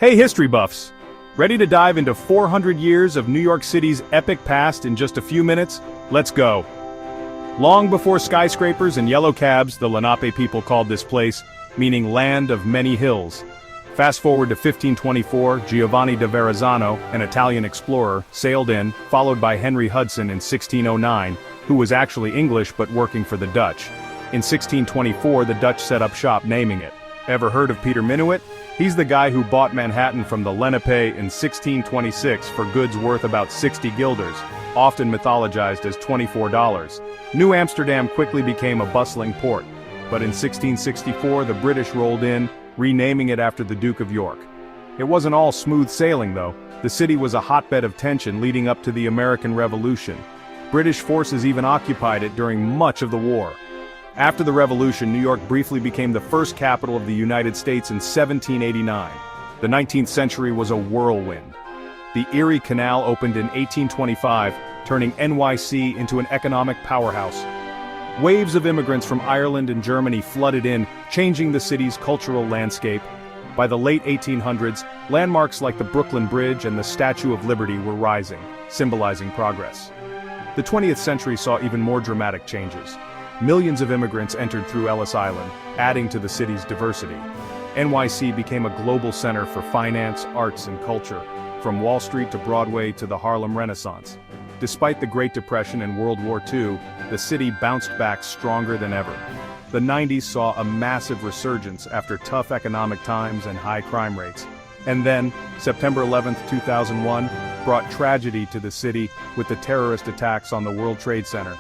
Hey history buffs! Ready to dive into 400 years of New York City's epic past in just a few minutes? Let's go! Long before skyscrapers and yellow cabs, the Lenape people called this place, meaning land of many hills. Fast forward to 1524, Giovanni da Verrazzano, an Italian explorer, sailed in, followed by Henry Hudson in 1609, who was actually English but working for the Dutch. In 1624, the Dutch set up shop, naming it. Ever heard of Peter Minuit? He's the guy who bought Manhattan from the Lenape in 1626 for goods worth about 60 guilders, often mythologized as $24. New Amsterdam quickly became a bustling port, but in 1664 the British rolled in, renaming it after the Duke of York. It wasn't all smooth sailing though. The city was a hotbed of tension leading up to the American Revolution. British forces even occupied it during much of the war. After the Revolution, New York briefly became the first capital of the United States in 1789. The 19th century was a whirlwind. The Erie Canal opened in 1825, turning NYC into an economic powerhouse. Waves of immigrants from Ireland and Germany flooded in, changing the city's cultural landscape. By the late 1800s, landmarks like the Brooklyn Bridge and the Statue of Liberty were rising, symbolizing progress. The 20th century saw even more dramatic changes. Millions of immigrants entered through Ellis Island, adding to the city's diversity. NYC became a global center for finance, arts, and culture, from Wall Street to Broadway to the Harlem Renaissance. Despite the Great Depression and World War II, the city bounced back stronger than ever. The 90s saw a massive resurgence after tough economic times and high crime rates. And then, September 11, 2001, brought tragedy to the city with the terrorist attacks on the World Trade Center.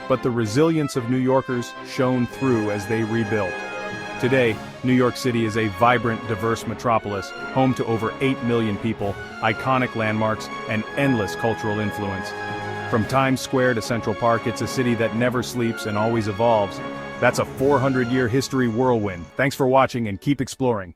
But the resilience of New Yorkers shone through as they rebuilt. Today, New York City is a vibrant, diverse metropolis, home to over 8 million people, iconic landmarks, and endless cultural influence. From Times Square to Central Park, it's a city that never sleeps and always evolves. That's a 400-year history whirlwind. Thanks for watching and keep exploring.